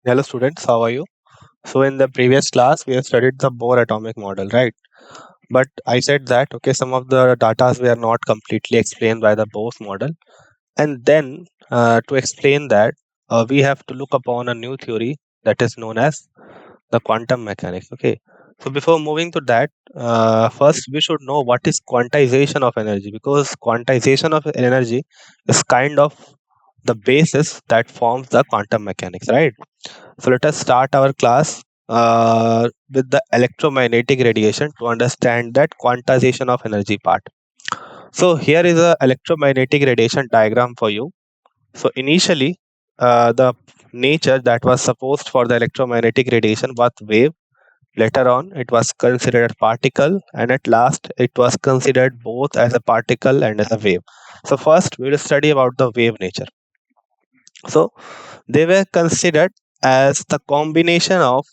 Hello students, how are you? So in the previous class we have studied the Bohr atomic model, right? But I said that some of the data were not completely explained by the Bohr model, and then to explain that we have to look upon a new theory that is known as the quantum mechanics. Okay, so before moving to that, first we should know what is quantization of energy, because quantization of energy is kind of the basis that forms the quantum mechanics, right? So let us start our class with the electromagnetic radiation to understand that quantization of energy part. So here is a electromagnetic radiation diagram for you. So initially, the nature that was supposed for the electromagnetic radiation was wave. Later on, it was considered particle, and at last, it was considered both as a particle and as a wave. So first, we will study about the wave nature. So they were considered as the combination of,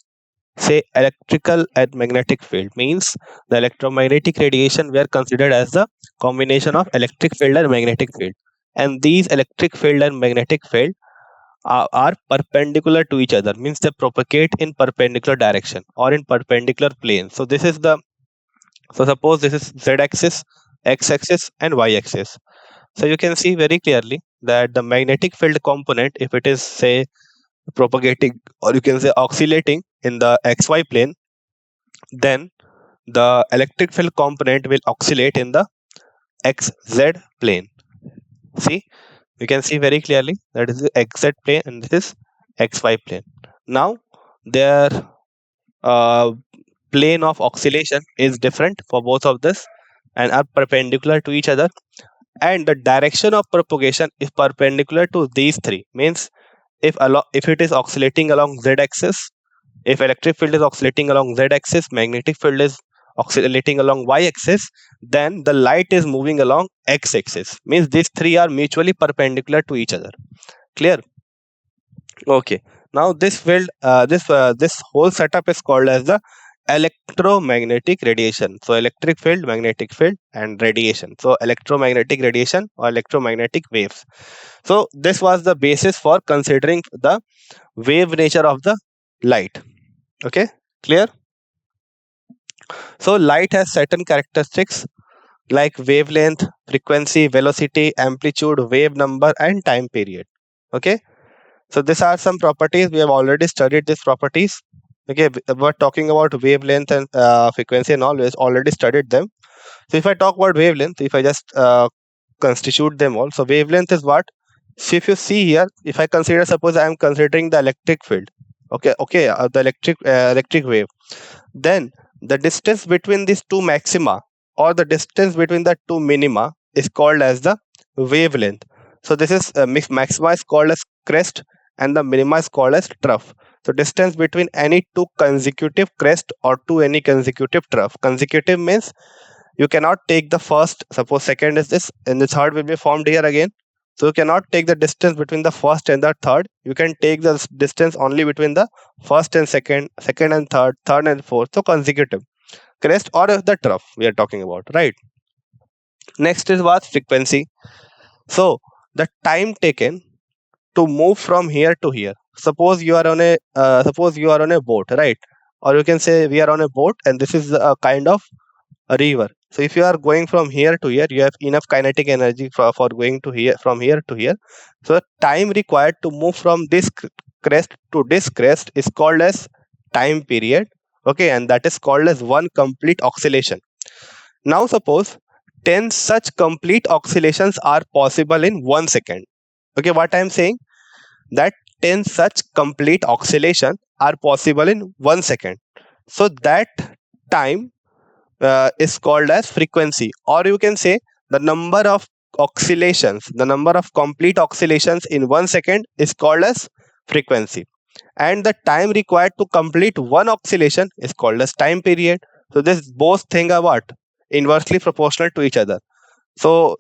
say, electrical and magnetic field. Means the electromagnetic radiation were considered as the combination of electric field and magnetic field, and these electric field and magnetic field are perpendicular to each other, means they propagate in perpendicular direction or in perpendicular plane. So this is the, so suppose this is z axis, x axis and y axis. So you can see very clearly that the magnetic field component, if it is, say, propagating, or you can say oscillating in the xy plane, then the electric field component will oscillate in the xz plane. See, you can see very clearly that is the xz plane and this is xy plane. Now their uh, plane of oscillation is different for both of this and are perpendicular to each other, and the direction of propagation is perpendicular to these three. Means if it is oscillating along z axis, if electric field is oscillating along z axis, magnetic field is oscillating along y axis, then the light is moving along x axis. Means these three are mutually perpendicular to each other. Clear? Okay. Now this whole setup is called as the electromagnetic radiation. So electric field, magnetic field, and radiation. So electromagnetic radiation or electromagnetic waves. So this was the basis for considering the wave nature of the light. Okay, clear? So light has certain characteristics like wavelength, frequency, velocity, amplitude, wave number, and time period. Okay, so these are some properties. We have already studied these properties. Okay, we're talking about wavelength and frequency and all. We already studied them. So if I talk about wavelength, if I just constitute them all, so wavelength is what? So if you see here, if I consider, suppose I am considering the electric field. Okay, the electric wave, then the distance between these two maxima or the distance between the two minima is called as the wavelength. So this is maxima is called as crest and the minima is called as trough. So distance between any two consecutive crest or to any consecutive trough. Consecutive means you cannot take the first, suppose second is this and the third will be formed here again. So you cannot take the distance between the first and the third. You can take the distance only between the first and second, second and third, third and fourth. So consecutive crest or the trough we are talking about, right? Next is what? Frequency. So the time taken to move from here to here. Suppose you are on a boat, right? Or you can say we are on a boat and this is a kind of a river. So if you are going from here to here, you have enough kinetic energy for going to here, from here to here. So the time required to move from this crest to this crest is called as time period. Okay, and that is called as one complete oscillation. Now suppose 10 such complete oscillations are possible in 1 second. Okay, what I am saying, that 10 such complete oscillation are possible in 1 second. So that time is called as frequency, or you can say the number of oscillations, the number of complete oscillations in 1 second is called as frequency, and the time required to complete one oscillation is called as time period. So this both thing are what? Inversely proportional to each other. So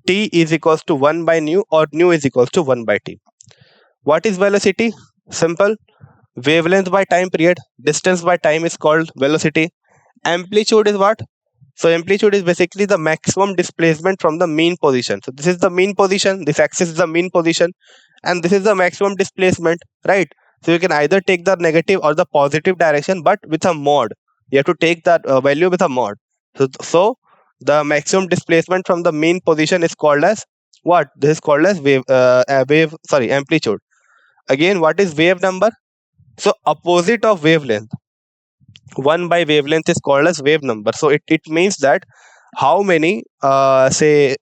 t is equals to 1 by nu, or nu is equals to 1 by t. What is velocity? Simple. Wavelength by time period, distance by time is called velocity. Amplitude is what? So amplitude is basically the maximum displacement from the mean position. So this is the mean position, this axis is the mean position, and this is the maximum displacement, right? So you can either take the negative or the positive direction, but with a mod. You have to take that value with a mod. So the maximum displacement from the mean position is called as what? This is called as amplitude. Again, what is wave number? So opposite of wavelength. 1 by wavelength is called as wave number. So it means that how many say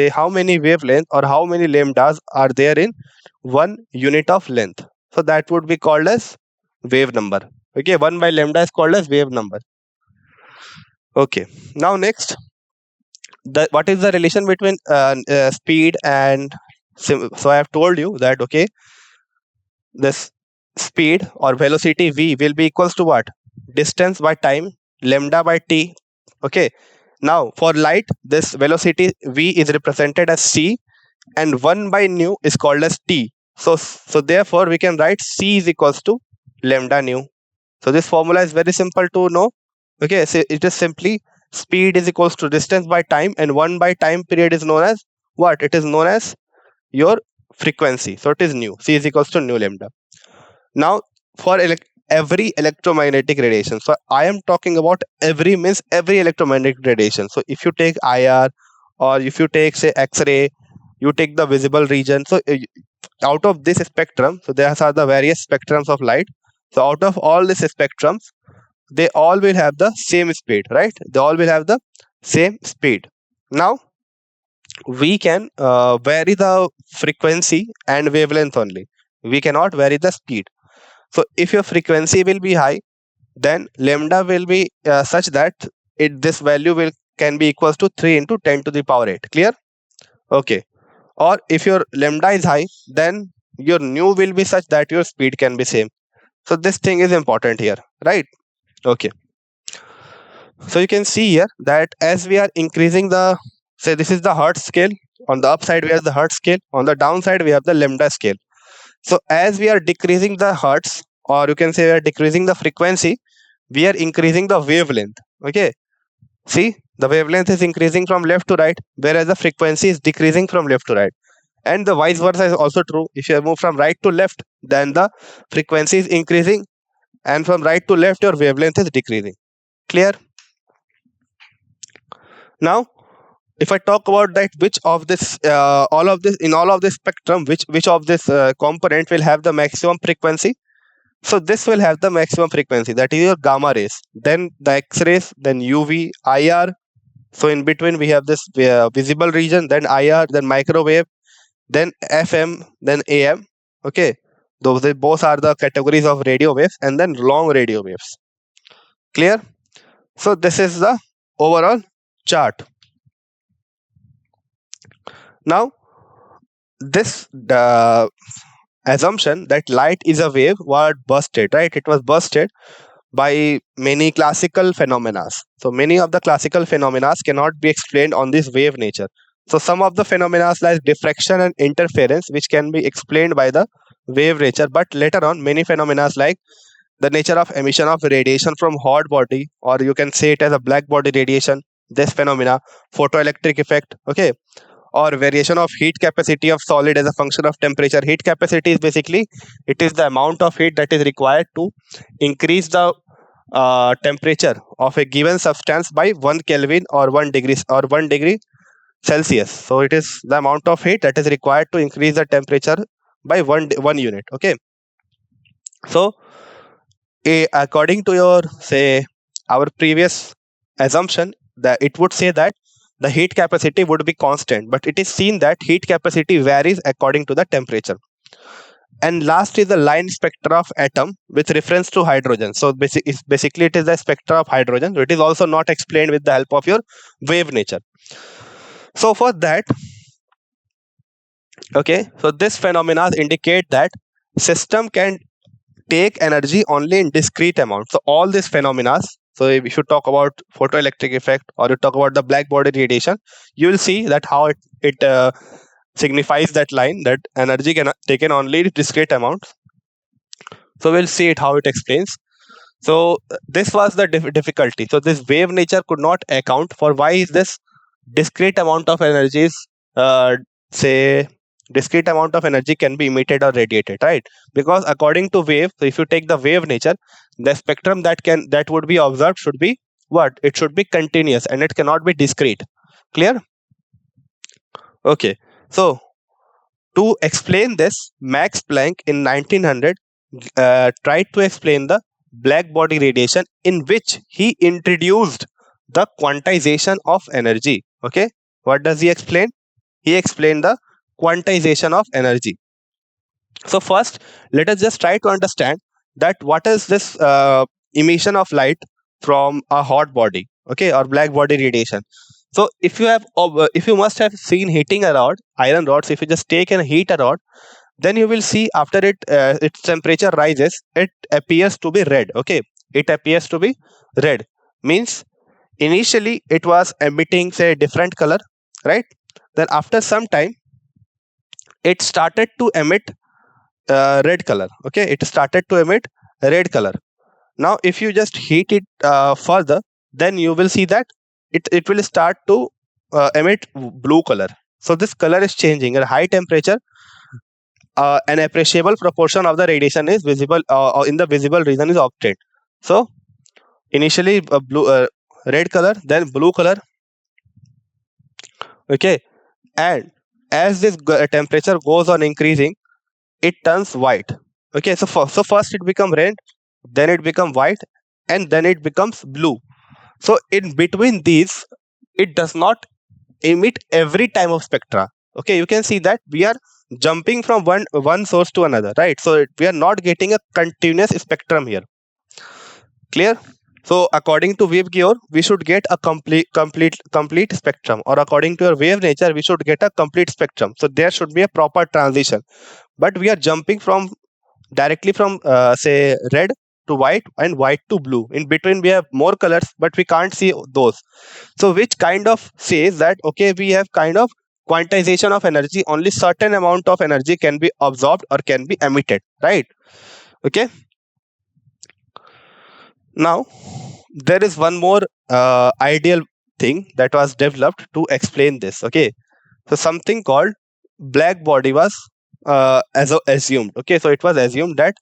how many wavelength or how many lambdas are there in 1 unit of length. So that would be called as wave number. Okay, 1 by lambda is called as wave number. Okay, now next, what is the relation between speed and so I have told you that, okay, this speed or velocity v will be equals to what? Distance by time, lambda by t. Okay, now for light, this velocity v is represented as c, and 1 by nu is called as t. So therefore we can write c is equals to lambda nu. So this formula is very simple to know. Okay, so it is simply speed is equals to distance by time, and 1 by time period is known as what? It is known as your frequency. So it is nu. C is equals to nu lambda. Now for every electromagnetic radiation, so I am talking about every means every electromagnetic radiation. So if you take IR, or if you take say X-ray, you take the visible region. So out of this spectrum, so there are the various spectrums of light. So out of all these spectrums, they all will have the same speed, right? They all will have the same speed. Now we can vary the frequency and wavelength only. We cannot vary the speed. So if your frequency will be high, then lambda will be such that this value will can be equals to 3 into 10 to the power 8. Clear? Okay. Or if your lambda is high, then your nu will be such that your speed can be same. So this thing is important here, right? Okay. So you can see here that as we are increasing the, say this is the hertz scale. On the upside we have the hertz scale. On the downside we have the lambda scale. So as we are decreasing the hertz, or you can say we are decreasing the frequency, we are increasing the wavelength. Okay. See, the wavelength is increasing from left to right, whereas the frequency is decreasing from left to right. And the vice versa is also true. If you move from right to left, then the frequency is increasing, and from right to left, your wavelength is decreasing. Clear? Now, if I talk about that, which of this, all of this spectrum, which of this component will have the maximum frequency? So this will have the maximum frequency, that is your gamma rays, then the X-rays, then UV, IR. So in between we have this visible region, then IR, then microwave, then FM, then AM. Okay, those both are the categories of radio waves, and then long radio waves. Clear? So this is the overall chart. Now this assumption that light is a wave was busted, right? It was busted by many classical phenomena. So many of the classical phenomena cannot be explained on this wave nature. So some of the phenomena like diffraction and interference, which can be explained by the wave nature, but later on many phenomena like the nature of emission of radiation from hot body, or you can say it as a black body radiation, this phenomena, photoelectric effect, okay, or variation of heat capacity of solid as a function of temperature. Heat capacity is basically, it is the amount of heat that is required to increase the temperature of a given substance by 1 Kelvin or 1 degree or 1 degree Celsius. So it is the amount of heat that is required to increase the temperature by one unit. Okay. So according to your say our previous assumption, that it would say that the heat capacity would be constant, but it is seen that heat capacity varies according to the temperature. And last is the line spectra of atom with reference to hydrogen. So basically it is the spectra of hydrogen. It is also not explained with the help of your wave nature. So for that, okay, so this phenomena indicate that system can take energy only in discrete amounts. So all these phenomena, so if you talk about photoelectric effect, or you talk about the black body radiation, you will see that how it signifies that line, that energy can taken only in discrete amounts. So we'll see it how it explains. So this was the difficulty. So this wave nature could not account for why is this discrete amount of energy is say discrete amount of energy can be emitted or radiated, right? Because according to wave, so if you take the wave nature, the spectrum that would be observed should be what? It should be continuous and it cannot be discrete. Clear? Okay. So to explain this, Max Planck in 1900 tried to explain the black body radiation, in which he introduced the quantization of energy. Okay, what does he explain? He explained the quantization of energy. So first, let us just try to understand that what is this emission of light from a hot body, okay, or black body radiation. So if you must have seen heating a rod, iron rods. If you just take and heat a rod, then you will see after its temperature rises, it appears to be red. Okay, it appears to be red. Means initially it was emitting say different color, right? Then after some time it started to emit red color. Okay, it started to emit red color. Now if you just heat it further, then you will see that it will start to emit blue color. So this color is changing at high temperature. An appreciable proportion of the radiation is visible in the visible region is obtained. So initially red color, then blue color. Okay, and as this temperature goes on increasing, it turns white. Okay, so first it become red, then it become white, and then it becomes blue. So in between these, it does not emit every time of spectra. Okay, you can see that we are jumping from one source to another, right? So we are not getting a continuous spectrum here. Clear? So according to wave gear, we should get a complete spectrum, or according to your wave nature, we should get a complete spectrum. So there should be a proper transition. But we are jumping from directly from say red to white and white to blue. In between we have more colors, but we can't see those. So which kind of says that okay, we have kind of quantization of energy. Only certain amount of energy can be absorbed or can be emitted, right? Okay. Now there is one more ideal thing that was developed to explain this. Okay, so something called black body was assumed. Okay, so it was assumed that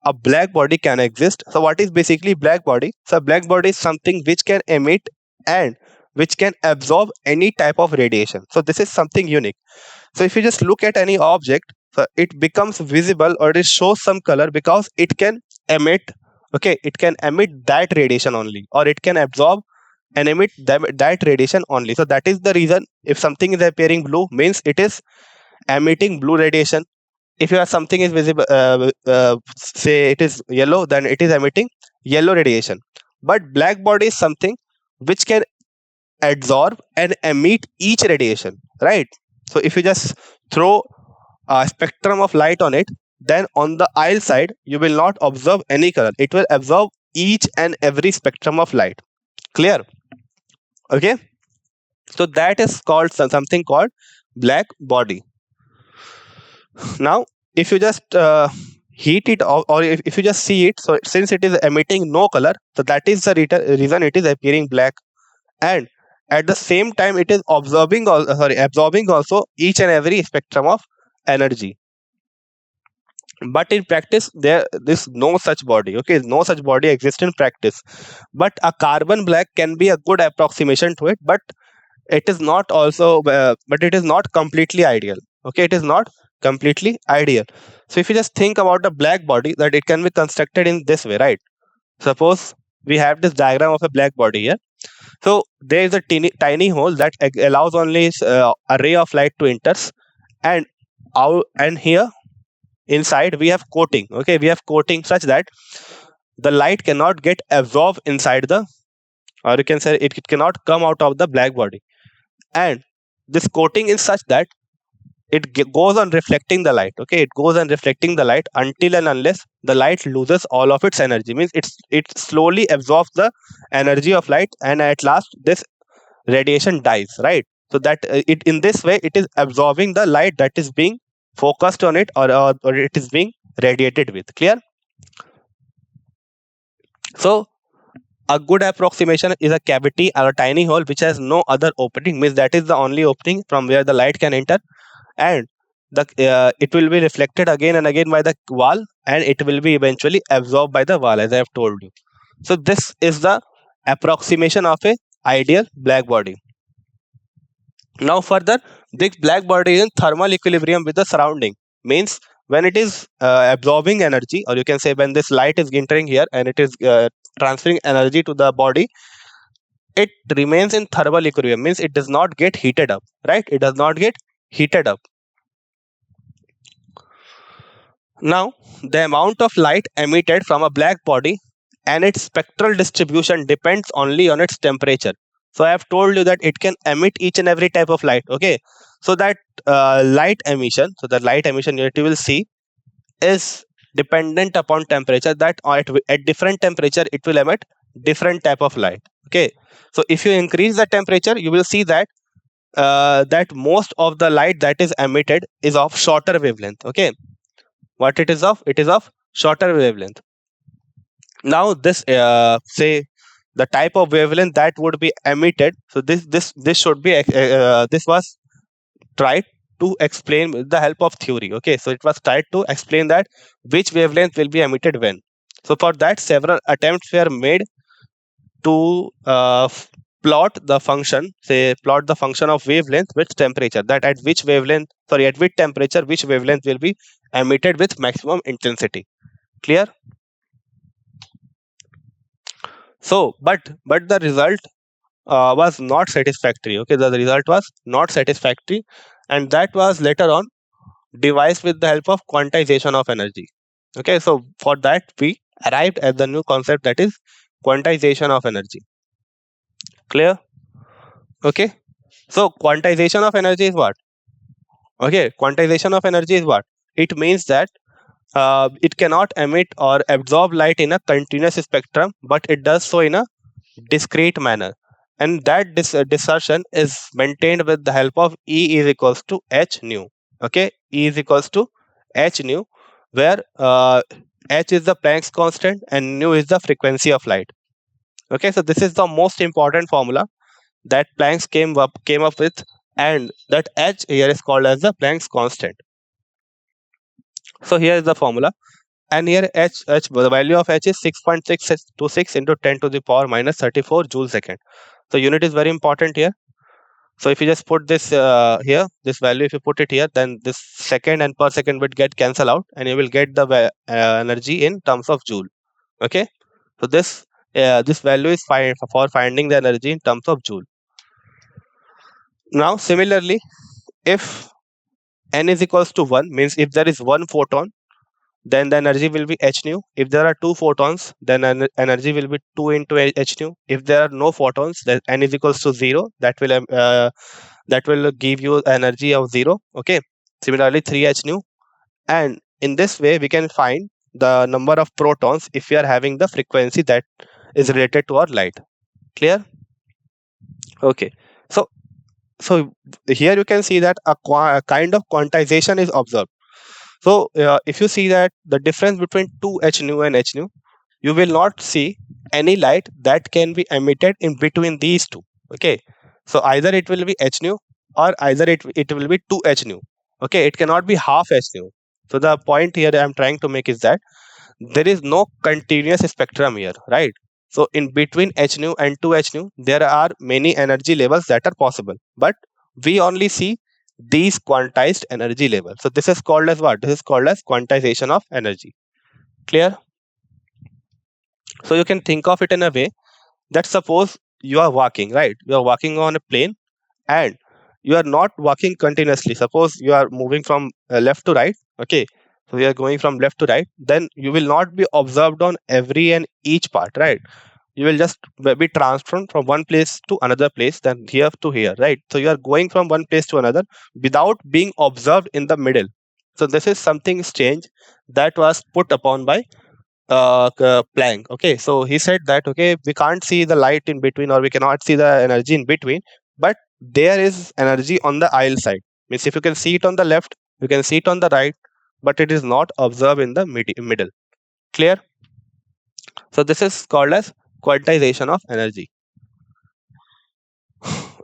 a black body can exist. So what is basically black body? So black body is something which can emit and which can absorb any type of radiation. So this is something unique. So if you just look at any object, so it becomes visible or it shows some color because it can emit. Okay, it can emit that radiation only, or it can absorb and emit that radiation only. So that is the reason if something is appearing blue, means it is emitting blue radiation. If you have something is visible, say it is yellow, then it is emitting yellow radiation. But black body is something which can absorb and emit each radiation, right? So if you just throw a spectrum of light on it, then on the aisle side you will not observe any color. It will absorb each and every spectrum of light. Clear? Okay, so that is called something called black body. Now if you just heat it, or if you just see it, so since it is emitting no color, so that is the reason it is appearing black. And at the same time it is absorbing also each and every spectrum of energy. But in practice there is no such body. Okay, no such body exists in practice. But a carbon black can be a good approximation to it, but it is not also but it is not completely ideal. Okay, it is not completely ideal. So if you just think about the black body, that it can be constructed in this way, right? Suppose we have this diagram of a black body here. So there is a tiny hole that allows only a ray of light to enter, and out and here inside we have coating. Okay, we have coating such that the light cannot get absorbed inside the, or you can say it cannot come out of the black body. And this coating is such that it goes on reflecting the light. Okay, it goes on reflecting the light until and unless the light loses all of its energy. Means it slowly absorbs the energy of light, and at last this radiation dies, right? So that it in this way it is absorbing the light that is being focused on it, or it is being radiated with. Clear? So a good approximation is a cavity or a tiny hole which has no other opening. Means that is the only opening from where the light can enter, and it will be reflected again and again by the wall, and it will be eventually absorbed by the wall, as I have told you. So this is the approximation of a ideal black body. Now further, this black body is in thermal equilibrium with the surrounding, means when it is absorbing energy, or you can say when this light is entering here and it is transferring energy to the body, it remains in thermal equilibrium, means it does not get heated up, right? It does not get heated up. Now, the amount of light emitted from a black body and its spectral distribution depends only on its temperature. So I have told you that it can emit each and every type of light. Okay, so that light emission, so the light emission unit you will see is dependent upon temperature. That at different temperature it will emit different type of light. Okay, so if you increase the temperature, you will see that that most of the light that is emitted is of shorter wavelength. Okay, what it is of? It is of shorter wavelength. Now this say the type of wavelength that would be emitted. So this should be this was tried to explain with the help of theory. Okay, so it was tried to explain that which wavelength will be emitted when. So for that, several attempts were made to plot the function, say plot the function of wavelength with temperature, that at which wavelength, sorry, at which temperature which wavelength will be emitted with maximum intensity. Clear? So but the result was not satisfactory. Okay, the result was not satisfactory, and that was later on devised with the help of quantization of energy. Okay, so for that we arrived at the new concept, that is quantization of energy. Clear? Okay, so quantization of energy is what? Okay, quantization of energy is what? It means that it cannot emit or absorb light in a continuous spectrum, but it does so in a discrete manner, and that dispersion is maintained with the help of E is equals to h nu. Okay, E is equals to h nu, where h is the Planck's constant and nu is the frequency of light. Okay, so this is the most important formula that Planck's came up with, and that h here is called as the Planck's constant. So here is the formula, and here the value of h is 6.626 into 10 to the power minus 34 joule second. So unit is very important here. So if you just put this here, this value, if you put it here, then this second and per second would get cancel out, and you will get the energy in terms of joule. Okay, so this value is for finding the energy in terms of joule. Now similarly, if n is equals to 1, means if there is one photon, then the energy will be h nu. If there are two photons, then energy will be 2 into h nu. If there are no photons, then n is equals to 0. That will give you energy of 0. Okay, similarly 3 h nu, and in this way we can find the number of protons if we are having the frequency that is related to our light. Clear? Okay, so here you can see that a kind of quantization is observed. So if you see that the difference between 2h nu and h nu, you will not see any light that can be emitted in between these two. Okay, so either it will be h nu, or either it will be 2h nu. Okay, it cannot be half h nu. So the point here I am trying to make is that there is no continuous spectrum here, right? So in between h nu and 2h nu, there are many energy levels that are possible, but we only see these quantized energy levels. So this is called as what? This is called as quantization of energy. Clear? So you can think of it in a way that suppose you are walking, right? You are walking on a plane, and you are not walking continuously. Suppose you are moving from left to right. Okay, so you are going from left to right, then you will not be observed on every and each part, right? You will just be transformed from one place to another place, then here to here, right? So you are going from one place to another without being observed in the middle. So this is something strange that was put upon by Planck. Okay, so he said that okay, we can't see the light in between, or we cannot see the energy in between, but there is energy on the aisle side. Means if you can see it on the left, you can see it on the right, but it is not observed in the middle. Clear? So this is called as quantization of energy.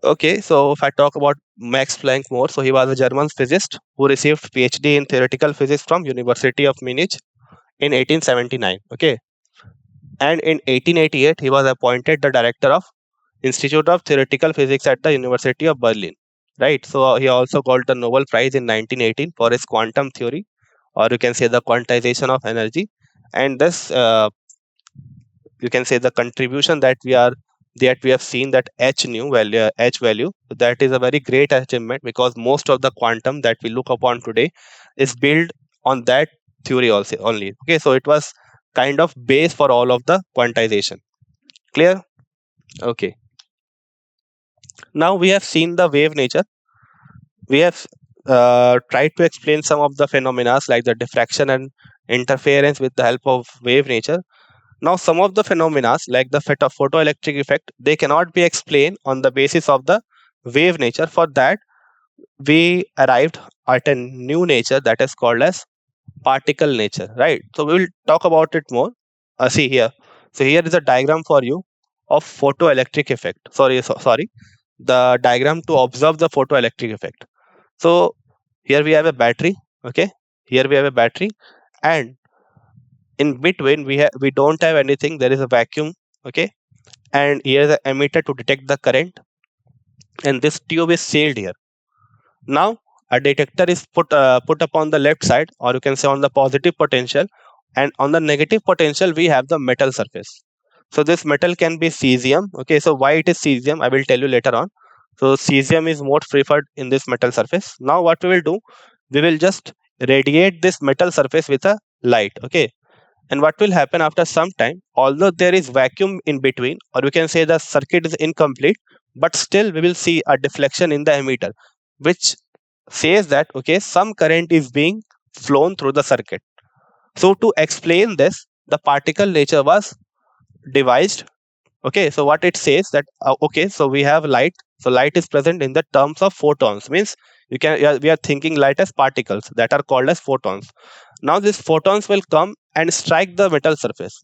Okay, so if I talk about Max Planck more. So he was a German physicist who received PhD in theoretical physics from University of Munich in 1879. Okay, and in 1888 he was appointed the director of Institute of Theoretical Physics at the University of Berlin. Right. So he also got the Nobel Prize in 1918 for his quantum theory, or you can say the quantization of energy. And this, you can say, the contribution that we have seen, that h value, that is a very great achievement, because most of the quantum that we look upon today is built on that theory also only. Okay, so it was kind of base for all of the quantization. Clear? Okay. Now we have seen the wave nature. We have tried to explain some of the phenomena like the diffraction and interference with the help of wave nature. Now, some of the phenomena like the photoelectric effect, they cannot be explained on the basis of the wave nature. For that, we arrived at a new nature that is called as particle nature, right? So we will talk about it more. See here. So here is a diagram for you of photoelectric effect. Sorry, the diagram to observe the photoelectric effect. So here we have a battery. Okay, here we have a battery, and in between we don't have anything. There is a vacuum. Okay, and here is an emitter to detect the current, and this tube is sealed here. Now a detector is put upon the left side, or you can say on the positive potential, and on the negative potential we have the metal surface. So this metal can be cesium. Okay, so why it is cesium I will tell you later on. So cesium is most preferred in this metal surface. Now what we will do, we will just radiate this metal surface with a light. Okay, and what will happen after some time, although there is vacuum in between, or we can say the circuit is incomplete, but still we will see a deflection in the emitter, which says that okay, some current is being flown through the circuit. So to explain this, the particle nature was devised. Okay, so what it says that okay, so we have light. So light is present in the terms of photons, means we are thinking light as particles that are called as photons. Now these photons will come and strike the metal surface.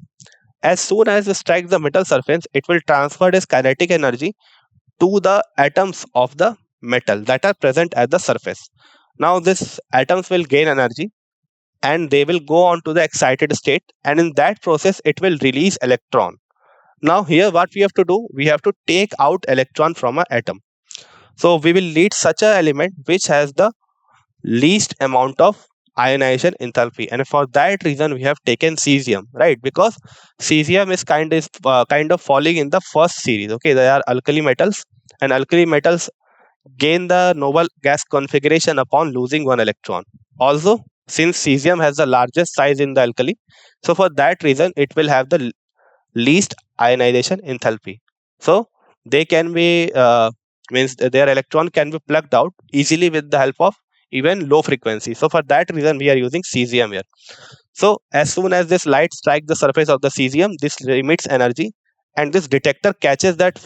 As soon as it strikes the metal surface, it will transfer its kinetic energy to the atoms of the metal that are present at the surface. Now these atoms will gain energy, and they will go on to the excited state, and in that process it will release electron. Now here what we have to do, we have to take out electron from an atom. So we will need such a element which has the least amount of ionization enthalpy, and for that reason we have taken cesium, right? Because cesium is kind of falling in the first series. Okay, they are alkali metals, and alkali metals gain the noble gas configuration upon losing one electron. Also, since cesium has the largest size in the alkali, so for that reason it will have the least ionization enthalpy. So they can be means their electron can be plucked out easily with the help of even low frequency. So for that reason we are using cesium here. So as soon as this light strikes the surface of the cesium, this emits energy, and this detector catches that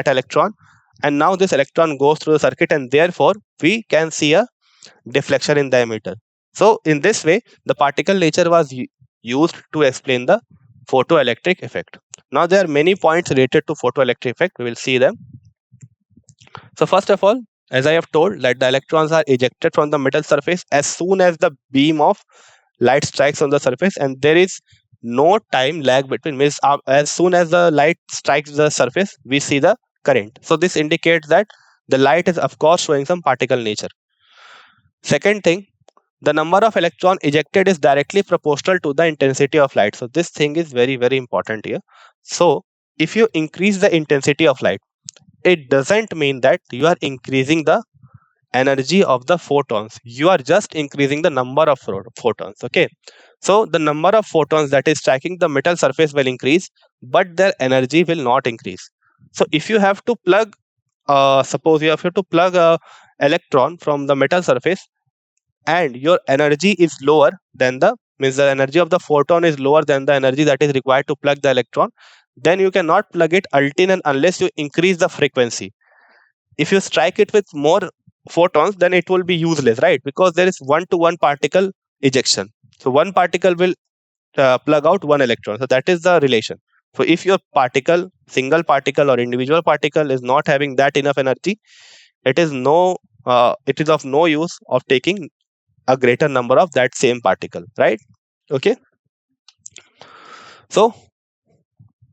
electron, and now this electron goes through the circuit, and therefore we can see a deflection in the emitter. So in this way the particle nature was used to explain the photoelectric effect. Now there are many points related to photoelectric effect. We will see them. So first of all, as I have told, that the electrons are ejected from the metal surface as soon as the beam of light strikes on the surface, and there is no time lag between, means as soon as the light strikes the surface we see the current. So this indicates that the light is of course showing some particle nature. Second thing, the number of electron ejected is directly proportional to the intensity of light. So this thing is very, very important here. So if you increase the intensity of light, it doesn't mean that you are increasing the energy of the photons. You are just increasing the number of photons. Okay, so the number of photons that is striking the metal surface will increase, but their energy will not increase. So if you have to plug suppose you have to plug a electron from the metal surface, and your energy is lower than the, means the energy of the photon is lower than the energy that is required to plug the electron, then you cannot plug it until and unless you increase the frequency. If you strike it with more photons, then it will be useless, right? Because there is one to one particle ejection. So one particle will plug out one electron. So that is the relation. So if your single particle or individual particle is not having that enough energy, it is of no use of taking a greater number of that same particle, right? Okay. So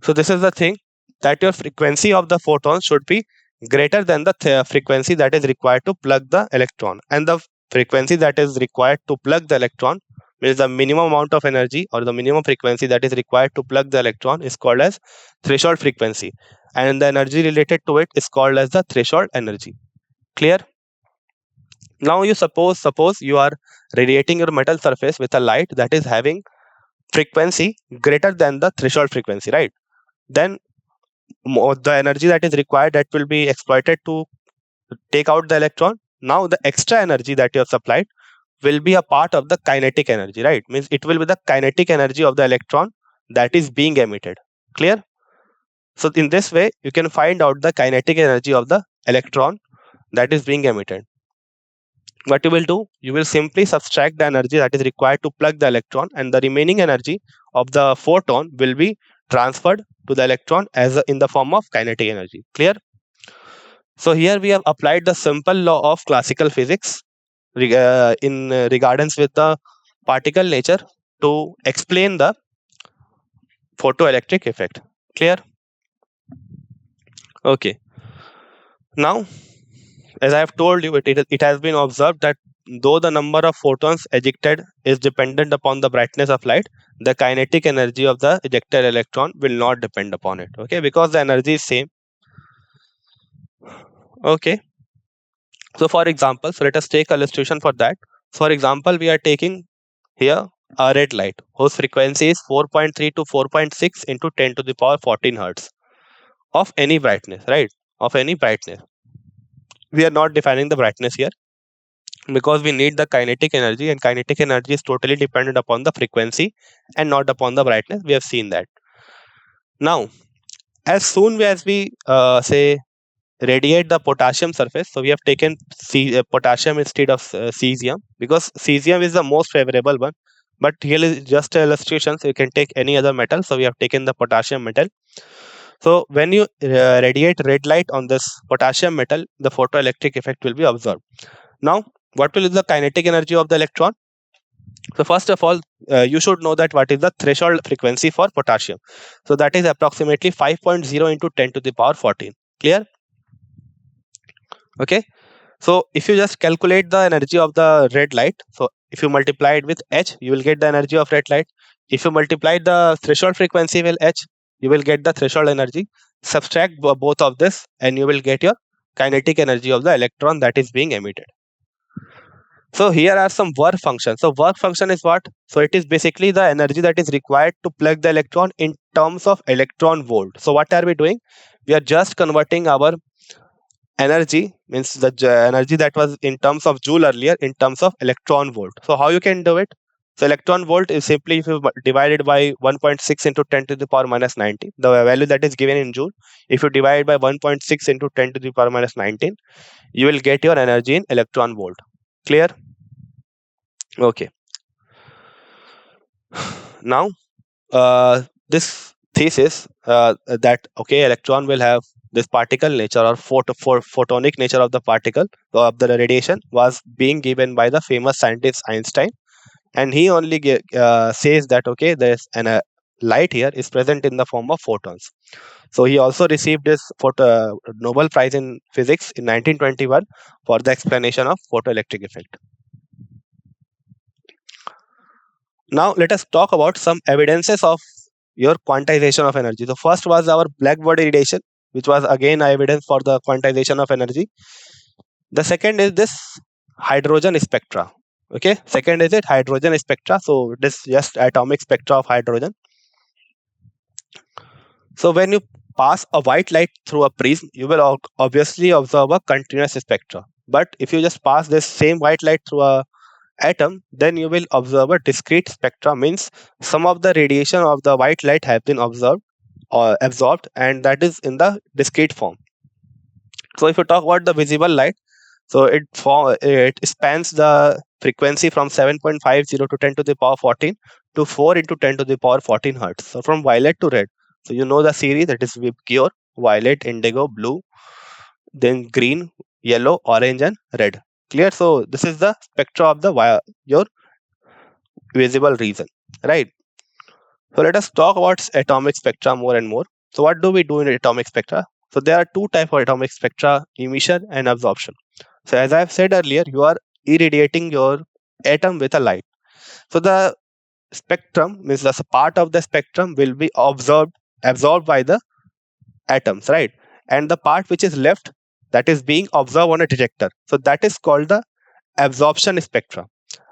this is the thing, that your frequency of the photon should be greater than the frequency that is required to plug the electron. And the frequency that is required to plug the electron means the minimum amount of energy or the minimum frequency that is required to plug the electron is called as threshold frequency. And the energy related to it is called as the threshold energy. Clear? Now you suppose you are radiating your metal surface with a light that is having frequency greater than the threshold frequency, right? Then the energy that is required, that will be exploited to take out the electron. Now the extra energy that you have supplied will be a part of the kinetic energy, right? Means it will be the kinetic energy of the electron that is being emitted. Clear? So in this way you can find out the kinetic energy of the electron that is being emitted. What you will do, you will simply subtract the energy that is required to plug the electron, and the remaining energy of the photon will be transferred to the electron in the form of kinetic energy. Clear? So here we have applied the simple law of classical physics in regardance with the particle nature to explain the photoelectric effect. Clear? Okay. Now, as I have told you, it has been observed that though the number of photons ejected is dependent upon the brightness of light, the kinetic energy of the ejected electron will not depend upon it. Okay, because the energy is same. Okay. So for example, let us take illustration for that. For example, we are taking here a red light whose frequency is 4.3 to 4.6 into 10 to the power 14 hertz of any brightness, right? Of any brightness. We are not defining the brightness here because we need the kinetic energy, and kinetic energy is totally dependent upon the frequency and not upon the brightness. We have seen that. Now, as soon as we say radiate the potassium surface, so we have taken potassium instead of cesium, because cesium is the most favorable one, but here is just an illustration, so you can take any other metal. So we have taken the potassium metal. So when you radiate red light on this potassium metal, the photoelectric effect will be observed. Now, what will be the kinetic energy of the electron? So first of all, you should know that what is the threshold frequency for potassium. So that is approximately 5.0 into 10 to the power 14. Clear? Okay. So if you just calculate the energy of the red light, so if you multiply it with H, you will get the energy of red light. If you multiply the threshold frequency with H, you will get the threshold energy. Subtract both of this and you will get your kinetic energy of the electron that is being emitted. So here are some work functions. So work function is what? So it is basically the energy that is required to plug the electron in terms of electron volt. So what are we doing? We are just converting our energy, means the energy that was in terms of joule earlier, in terms of electron volt. So how you can do it? So electron volt is simply if you divide it by 1.6 into 10 to the power minus 19, the value that is given in joule. If you divide by 1.6 into 10 to the power minus 19, you will get your energy in electron volt. Clear? Okay. Now, this thesis that okay, electron will have this particle nature or photonic nature of the particle of the radiation was being given by the famous scientist Einstein, and he only says that okay, there's an light here is present in the form of photons. So he also received his Nobel Prize in Physics in 1921 for the explanation of photoelectric effect. Now let us talk about some evidences of your quantization of energy. The first was our black body radiation, which was again evidence for the quantization of energy. The second is this hydrogen spectra. Okay, second is it hydrogen spectra. So this just atomic spectra of hydrogen. So when you pass a white light through a prism, you will obviously observe a continuous spectra. But if you just pass this same white light through a atom, then you will observe a discrete spectra, means some of the radiation of the white light have been observed or absorbed, and that is in the discrete form. So if you talk about the visible light, so it spans the frequency from 7.50 to 10 to the power 14 to 4 into 10 to the power 14 hertz. So from violet to red. So you know the series, that is Vibgyor, violet, indigo, blue, then green, yellow, orange, and red. Clear? So this is the spectra of the your visible region, right? So let us talk about atomic spectra more and more. So what do we do in atomic spectra? So there are two types of atomic spectra: emission and absorption. So as I have said earlier, you are irradiating your atom with a light. So the spectrum means the part of the spectrum will be absorbed by the atoms, right? And the part which is left, that is being observed on a detector. So that is called the absorption spectra.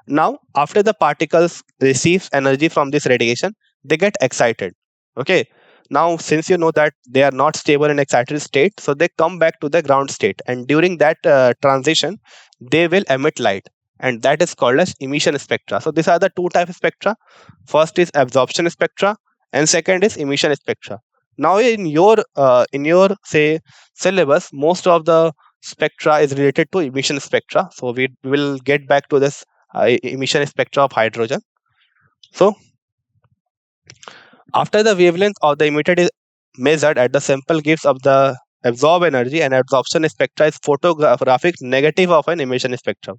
Now, after the particles receives energy from this radiation, they get excited. Okay. Now, since you know that they are not stable in excited state, so they come back to the ground state, and during that transition, they will emit light, and that is called as emission spectra. So these are the two types of spectra. First is absorption spectra, and second is emission spectra. Now, in your say syllabus, most of the spectra is related to emission spectra. So we will get back to this emission spectra of hydrogen. So after the wavelength of the emitted is measured at the sample gives of the absorbed energy, and absorption spectra is photographic negative of an emission spectrum.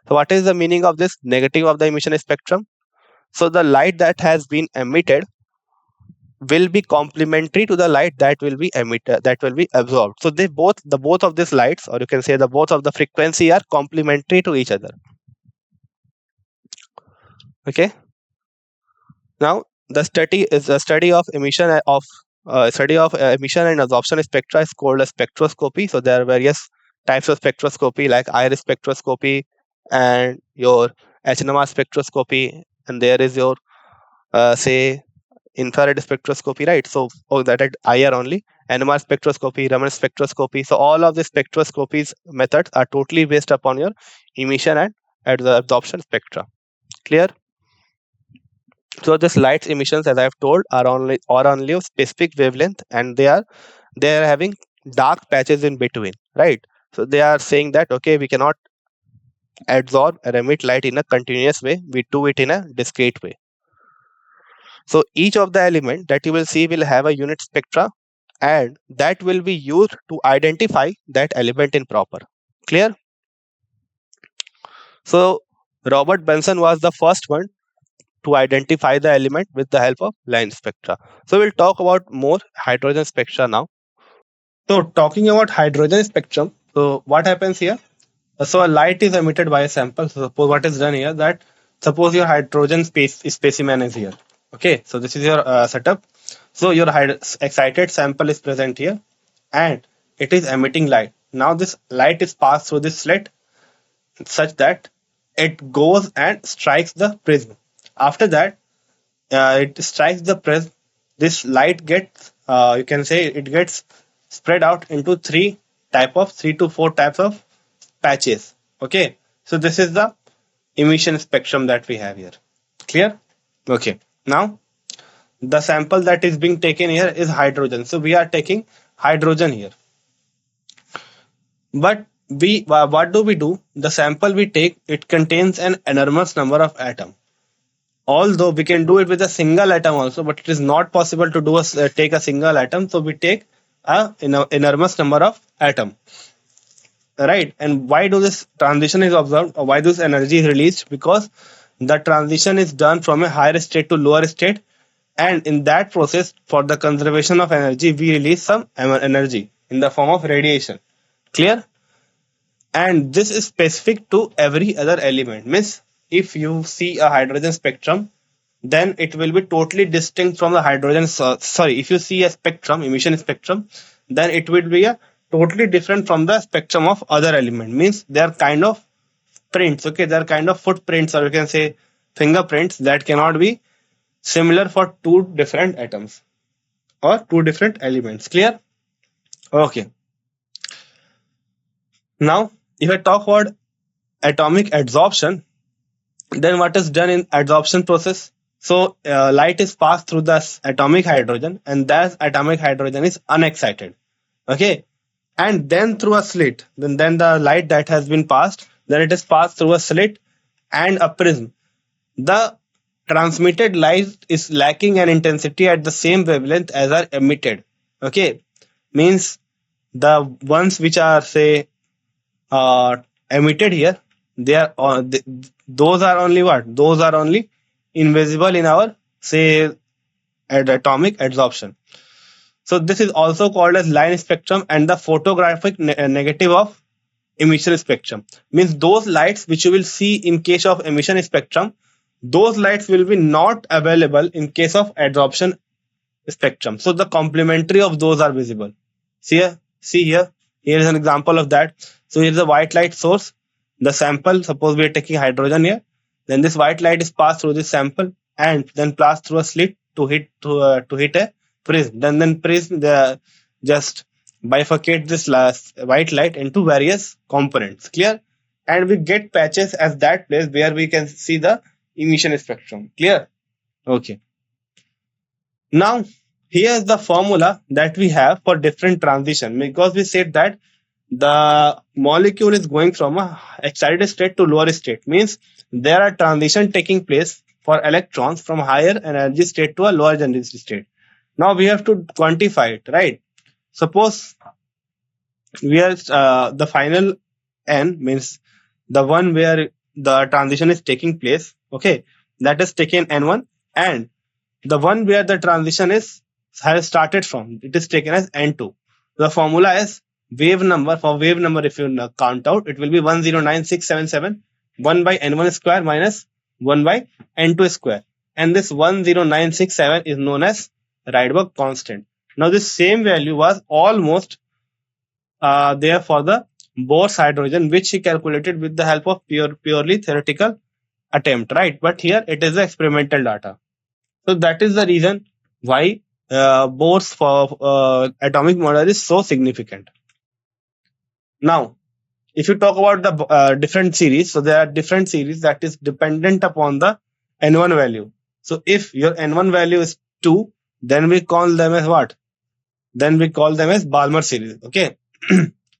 So what is the meaning of this negative of the emission spectrum? So the light that has been emitted will be complementary to the light that will be emitted, that will be absorbed. So they both of these lights, or you can say the both of the frequency, are complementary to each other. Okay. Now, the study of emission and absorption spectra is called a spectroscopy. So there are various types of spectroscopy like iris spectroscopy and your HNMR spectroscopy, and there is your say infrared spectroscopy, right? So that at IR only, NMR spectroscopy, Raman spectroscopy. So all of the spectroscopies methods are totally based upon your emission and at the absorption spectra. Clear? So this light emissions, as I have told, are only of specific wavelength, and they are having dark patches in between, right? So they are saying that okay, we cannot absorb or emit light in a continuous way. We do it in a discrete way. So each of the element that you will see will have a unit spectra, and that will be used to identify that element in proper. Clear? So Robert Benson was the first one to identify the element with the help of line spectra. So we'll talk about more hydrogen spectra now. So talking about hydrogen spectrum, so what happens here? So a light is emitted by a sample. So suppose what is done here, that suppose your hydrogen specimen is here. Okay, so this is your setup. So your excited sample is present here, and it is emitting light. Now this light is passed through this slit such that it goes and strikes the prism. After that, it strikes the prism. This light gets, you can say, it gets spread out into three to four types of patches. Okay, so this is the emission spectrum that we have here. Clear? Okay. Now the sample that is being taken here is hydrogen. So we are taking hydrogen here. But what do we do? The sample we take, it contains an enormous number of atoms. Although we can do it with a single atom also, but it is not possible to take a single atom. So we take an enormous number of atoms. Right? And why do this transition is observed, or why this energy is released? Because the transition is done from a higher state to lower state, and in that process, for the conservation of energy, we release some energy in the form of radiation. Clear? And this is specific to every other element. Means if you see a hydrogen spectrum, then it will be totally distinct from the hydrogen. If you see a spectrum, emission spectrum, then it will be a totally different from the spectrum of other element. Means they are kind of prints. Okay, they are kind of footprints, or you can say fingerprints that cannot be similar for two different atoms or two different elements. Clear? Okay. Now, if I talk about atomic adsorption, then what is done in adsorption process? So light is passed through the atomic hydrogen, and that atomic hydrogen is unexcited. Okay, and then through a slit, then the light that has been passed, then it is passed through a slit and a prism. The transmitted light is lacking an intensity at the same wavelength as are emitted. Okay, means the ones which are say emitted here, they are those are only what? Those are only invisible in our, say, atomic absorption. So this is also called as line spectrum and the photographic negative of emission spectrum. Means those lights which you will see in case of emission spectrum, those lights will be not available in case of absorption spectrum. So the complementary of those are visible. See here. Here is an example of that. So here is a white light source. The sample, suppose we are taking hydrogen here. Then this white light is passed through this sample and then passed through a slit to hit a prism. Then prism just bifurcate this white light into various components. Clear? And we get patches at that place where we can see the emission spectrum. Clear? Okay. Now, here's the formula that we have for different transition, because we said that the molecule is going from a excited state to lower state. Means there are transition taking place for electrons from higher energy state to a lower energy state. Now we have to quantify it, right? Suppose we are the final n, means the one where the transition is taking place, okay, that is taken n1, and the one where the transition has started from, it is taken as n2. The formula is wave number. For wave number, if you count out, it will be 109677 1 by n1 square minus 1 by n2 square, and this 10967 is known as Rydberg constant. Now this same value was almost there for the Bohr's hydrogen, which he calculated with the help of purely theoretical attempt, right? But here it is the experimental data. So that is the reason why Bohr's for atomic model is so significant. Now, if you talk about the different series, so there are different series that is dependent upon the n1 value. So if your n1 value is 2, then we call them as what? Then we call them as Balmer series. Okay.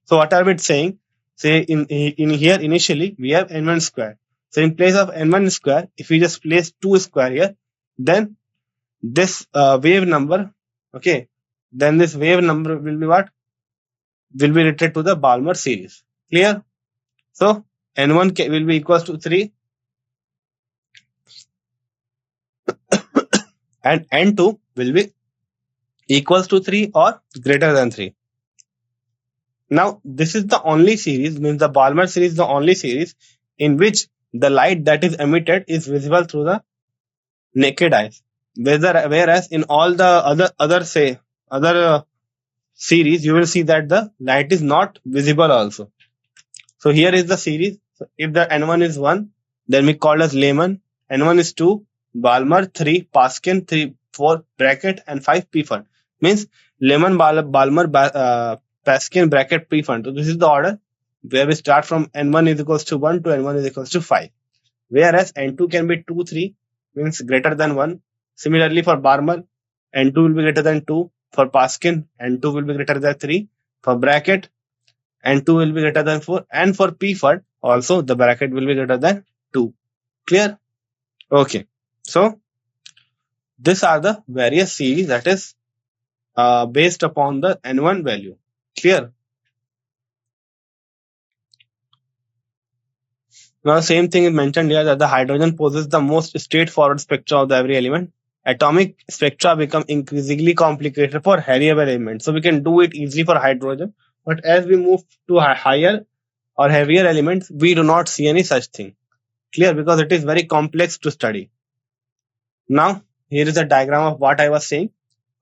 So what are we saying? Say in here initially we have n1 square. So in place of n1 square, if we just place 2 square here, then this wave number, okay, then this wave number will be what? Will be related to the Balmer series. Clear? So n1 will be equals to 3 and n2 will be equals to 3 or greater than 3. Now this is the only series, means the Balmer series is the only series in which the light that is emitted is visible through the naked eyes. Whereas in all the other series, you will see that the light is not visible also. So here is the series. So if the n1 is 1, then we call as Lehman. n1 is 2, Balmer 3, Paskin 3, 4, bracket, and 5 Pfund. Means Lehman, Balmer, Paskin, bracket, Pfund. So this is the order where we start from n1 is equals to 1 to n1 is equals to 5. Whereas n2 can be 2, 3, means greater than 1. Similarly for Balmer, n2 will be greater than 2. For Paskin, n2 will be greater than 3. For bracket, n2 will be greater than 4. And for Pfund, also the bracket will be greater than 2. Clear? Okay. So these are the various series that is based upon the n1 value. Clear? Now the same thing is mentioned here, that the hydrogen poses the most straightforward spectra of the every element. Atomic spectra become increasingly complicated for heavier elements. So we can do it easily for hydrogen, but as we move to higher or heavier elements, we do not see any such thing. Clear? Because it is very complex to study. Now here is a diagram of what I was saying.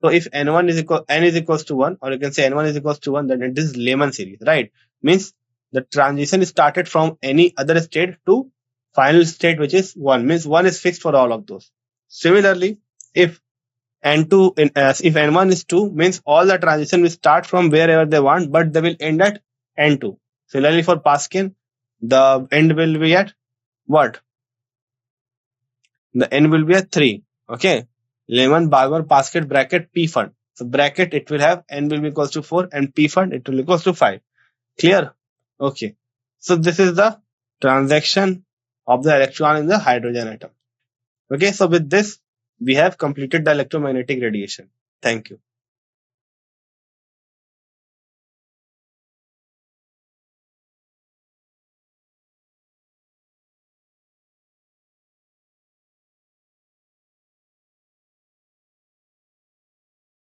So if n is equals to 1, or you can say n1 is equals to 1, then it is Lehman series, right? Means the transition is started from any other state to final state, which is 1. Means 1 is fixed for all of those. Similarly, if if n1 is 2, means all the transition will start from wherever they want, but they will end at n2. Similarly for Paskin, the end will be at what? The end will be at 3. Okay. Lehman, Balmer, Paskin, bracket, Pfund. So bracket, it will have n will be equals to 4, and Pfund, it will be equals to 5. Clear? Okay. So this is the transaction of the electron in the hydrogen atom. Okay. So with this, we have completed the electromagnetic radiation. Thank you.